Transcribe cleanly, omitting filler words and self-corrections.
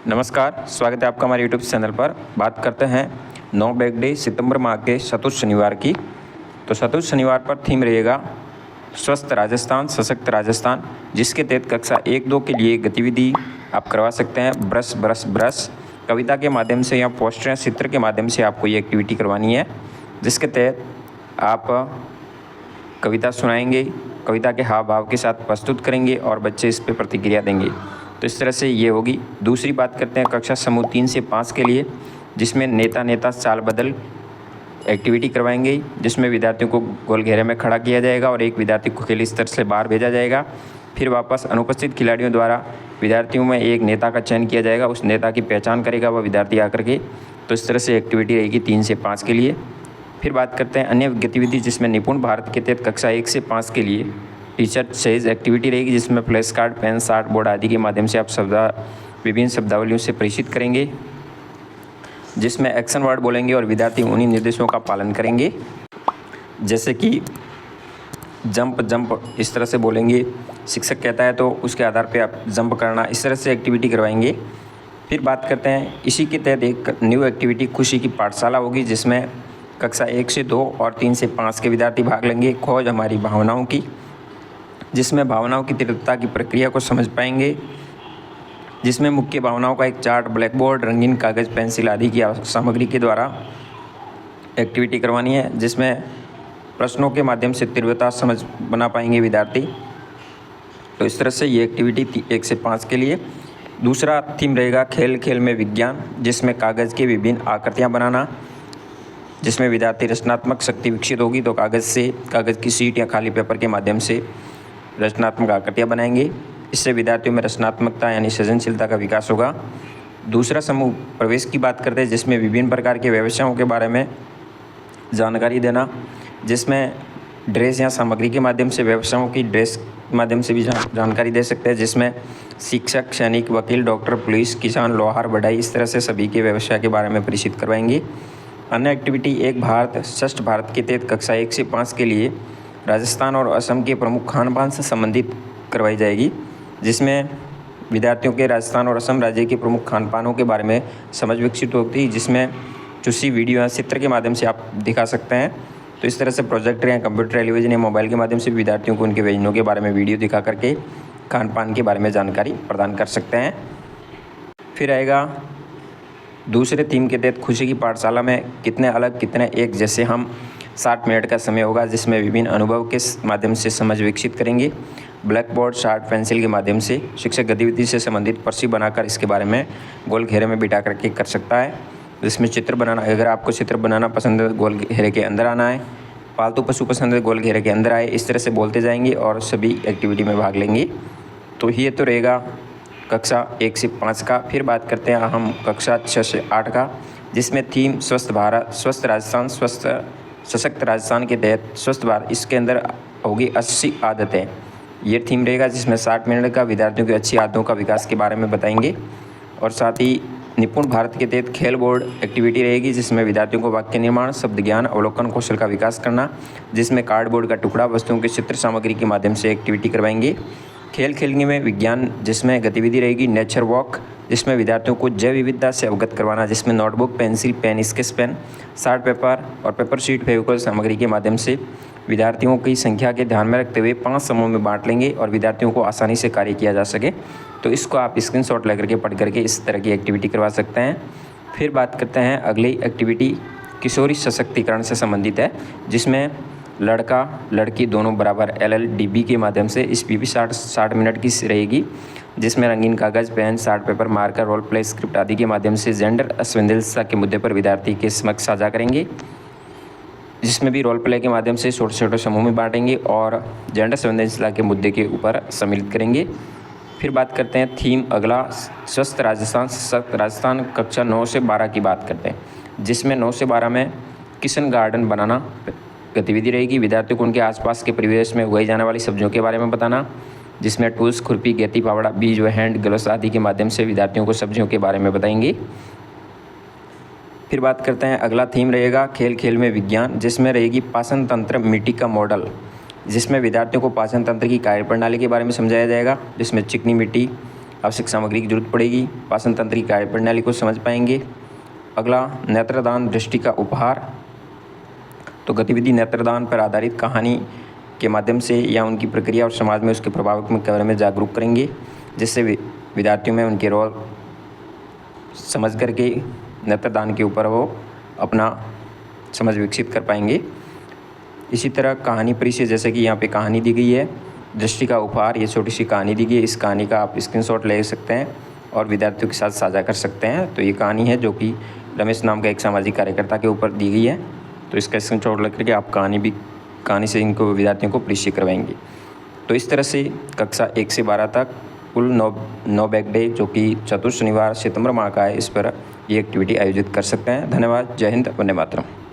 नमस्कार, स्वागत है आपका हमारे यूट्यूब चैनल पर। बात करते हैं 9 बैग डे सितंबर माह के चतुर्थ शनिवार की। तो चतुर्थ शनिवार पर थीम रहेगा स्वस्थ राजस्थान सशक्त राजस्थान, जिसके तहत कक्षा 1-2 के लिए गतिविधि आप करवा सकते हैं। ब्रश ब्रश ब्रश कविता के माध्यम से या पोस्टर या चित्र के माध्यम से आपको ये एक्टिविटी करवानी है, जिसके तहत आप कविता सुनाएंगे, कविता के हाव भाव के साथ प्रस्तुत करेंगे और बच्चे इस पर प्रतिक्रिया देंगे। तो इस तरह से ये होगी। दूसरी बात करते हैं कक्षा समूह 3 से 5 के लिए, जिसमें नेता चाल बदल एक्टिविटी करवाएंगे, जिसमें विद्यार्थियों को गोल घेरे में खड़ा किया जाएगा और एक विद्यार्थी को खेल स्तर से बाहर भेजा जाएगा। फिर वापस अनुपस्थित खिलाड़ियों द्वारा विद्यार्थियों में एक नेता का चयन किया जाएगा, उस नेता की पहचान करेगा वह विद्यार्थी आकर के। तो इस तरह से एक्टिविटी रहेगी 3 से 5 के लिए। फिर बात करते हैं अन्य गतिविधि, जिसमें निपुण भारत के तहत कक्षा 1 से 5 के लिए टीचर सेज एक्टिविटी रहेगी, जिसमें flash card, pen, chart board आदि के माध्यम से आप विभिन्न शब्दावलियों से परिचित करेंगे, जिसमें एक्शन वर्ड बोलेंगे और विद्यार्थी उन्हीं निर्देशों का पालन करेंगे, जैसे कि जंप जंप इस तरह से बोलेंगे। शिक्षक कहता है तो उसके आधार पे आप जंप करना, इस तरह से एक्टिविटी करवाएंगे। फिर बात करते हैं इसी के तहत एक न्यू एक्टिविटी खुशी की पाठशाला होगी, जिसमें कक्षा 1 से 2 और 3 से 5 के विद्यार्थी भाग लेंगे। खोज हमारी भावनाओं की, जिसमें भावनाओं की तीव्रता की प्रक्रिया को समझ पाएंगे, जिसमें मुख्य भावनाओं का एक चार्ट, ब्लैक बोर्ड, रंगीन कागज़, पेंसिल आदि की सामग्री के द्वारा एक्टिविटी करवानी है, जिसमें प्रश्नों के माध्यम से तीव्रता समझ बना पाएंगे विद्यार्थी। तो इस तरह से ये एक्टिविटी 1 से 5 के लिए। दूसरा थीम रहेगा खेल खेल में विज्ञान, जिसमें कागज़ की विभिन्न आकृतियाँ बनाना, जिसमें विद्यार्थी रचनात्मक शक्ति विकसित होगी। तो कागज़ की शीट या खाली पेपर के माध्यम से रचनात्मक आकृतियाँ बनाएंगे, इससे विद्यार्थियों में रचनात्मकता यानी सृजनशीलता का विकास होगा। दूसरा समूह प्रवेश की बात करते हैं, जिसमें विभिन्न प्रकार के व्यवसायों के बारे में जानकारी देना, जिसमें ड्रेस या सामग्री के माध्यम से व्यवसायों की ड्रेस के माध्यम से भी जानकारी दे सकते हैं, जिसमें शिक्षक, सैनिक, वकील, डॉक्टर, पुलिस, किसान, लोहार, बढ़ई, इस तरह से सभी के व्यवसाय के बारे में परिचित करवाएंगे। अन्य एक्टिविटी एक भारत श्रेष्ठ भारत के तहत कक्षा 1 से 5 के लिए राजस्थान और असम के प्रमुख खान पान से संबंधित करवाई जाएगी, जिसमें विद्यार्थियों के राजस्थान और असम राज्य के प्रमुख खान पानों के बारे में समझ विकसित होती है, जिसमें चुसी वीडियो या चित्र के माध्यम से आप दिखा सकते हैं। तो इस तरह से प्रोजेक्टर या कंप्यूटर, टेलीविजन या मोबाइल के माध्यम से विद्यार्थियों को उनके व्यंजनों के बारे में वीडियो दिखा करके खान पान के बारे में जानकारी प्रदान कर सकते हैं। फिर आएगा दूसरे थीम के तहत खुशी की पाठशाला में कितने अलग कितने एक जैसे हम। 60 मिनट का समय होगा, जिसमें विभिन्न अनुभव के माध्यम से समझ विकसित करेंगे। ब्लैक बोर्ड, चार्ट, पेंसिल के माध्यम से शिक्षक गतिविधि से संबंधित पर्ची बनाकर इसके बारे में गोल घेरे में बिठा करके कर सकता है, जिसमें चित्र बनाना, अगर आपको चित्र बनाना पसंद है गोल घेरे के अंदर आना है, पालतू पशु पसंद है गोल घेरे के अंदर आए, इस तरह से बोलते जाएंगे और सभी एक्टिविटी में भाग लेंगे। तो ये तो रहेगा कक्षा 1 से 5 का। फिर बात करते हैं हम कक्षा 6 से 8 का, जिसमें थीम स्वस्थ भारत स्वस्थ राजस्थान स्वस्थ सशक्त राजस्थान के तहत स्वस्थ भारत, इसके अंदर होगी 80 आदतें। ये थीम रहेगा, जिसमें 60 मिनट का विद्यार्थियों की अच्छी आदतों का विकास के बारे में बताएंगे। और साथ ही निपुण भारत के तहत खेल बोर्ड एक्टिविटी रहेगी, जिसमें विद्यार्थियों को वाक्य निर्माण, शब्द ज्ञान, अवलोकन कौशल का विकास करना, जिसमें कार्डबोर्ड का टुकड़ा, वस्तुओं के चित्र सामग्री के माध्यम से एक्टिविटी करवाएंगे। खेल खेलने में विज्ञान, जिसमें गतिविधि रहेगी नेचर वॉक, जिसमें विद्यार्थियों को जैव विविधता से अवगत करवाना, जिसमें notebook, pencil, pen, sketch pen, chart paper और पेपर शीट, फेविकोल सामग्री के माध्यम से विद्यार्थियों की संख्या के ध्यान में रखते हुए 5 समूह में बांट लेंगे और विद्यार्थियों को आसानी से कार्य किया जा सके। तो इसको आप स्क्रीनशॉट लेकर के पढ़ करके इस तरह की एक्टिविटी करवा सकते हैं। फिर बात करते हैं अगली एक्टिविटी किशोरी सशक्तिकरण से संबंधित है, जिसमें लड़का लड़की दोनों बराबर LLDB के माध्यम से इस भी 60 मिनट की रहेगी, जिसमें रंगीन कागज़, pen, chart paper, marker, role play script आदि के माध्यम से जेंडर असंवेदनशीलता के मुद्दे पर विद्यार्थी के समक्ष साझा करेंगे, जिसमें भी रोल प्ले के माध्यम से छोटे छोटे समूह में बांटेंगे और जेंडर संवेदनशीलता के मुद्दे के ऊपर सम्मिलित करेंगे। फिर बात करते हैं थीम अगला स्वस्थ राजस्थान सशक्त राजस्थान कक्षा 9 से 12 की बात करते हैं, जिसमें 9 से 12 में किचन गार्डन बनाना गतिविधि रहेगी। विद्यार्थियों को उनके आसपास के परिवेश में उगाई जाने वाली सब्जियों के बारे में बताना, जिसमें टूल्स, खुरपी, गेती, फावड़ा, बीज व हैंड ग्लव्स आदि के माध्यम से विद्यार्थियों को सब्जियों के बारे में बताएंगे। फिर बात करते हैं अगला थीम रहेगा खेल खेल में विज्ञान, जिसमें रहेगी पाचन तंत्र मिट्टी का मॉडल, जिसमें विद्यार्थियों को पाचन तंत्र की कार्यप्रणाली के बारे में समझाया जाएगा, जिसमें चिकनी मिट्टी आवश्यक सामग्री की जरूरत पड़ेगी। पाचन तंत्र की कार्य प्रणाली को समझ पाएंगे। अगला नेत्रदान दृष्टि का उपहार। तो गतिविधि नेत्रदान पर आधारित कहानी के माध्यम से या उनकी प्रक्रिया और समाज में उसके प्रभाव के बारे में जागरूक करेंगे, जिससे विद्यार्थियों में उनके रोल समझ करके नेत्रदान के ऊपर वो अपना समझ विकसित कर पाएंगे। इसी तरह कहानी परिचय, जैसे कि यहाँ पे कहानी दी गई है दृष्टि का उपहार, ये छोटी सी कहानी दी गई है। इस कहानी का आप स्क्रीनशॉट ले सकते हैं और विद्यार्थियों के साथ साझा कर सकते हैं। तो ये कहानी है जो कि रमेश नाम का एक सामाजिक कार्यकर्ता के ऊपर दी गई है। तो इसका स्क्रीनशॉट लेकर के आप कहानी से इनको विद्यार्थियों को परिचय करवाएंगे। तो इस तरह से कक्षा 1 से 12 तक कुल 9 बैक डे जो कि चतुर्थ शनिवार सितंबर माह का है, इस पर ये एक्टिविटी आयोजित कर सकते हैं। धन्यवाद। जय हिंद, वंदे मातरम।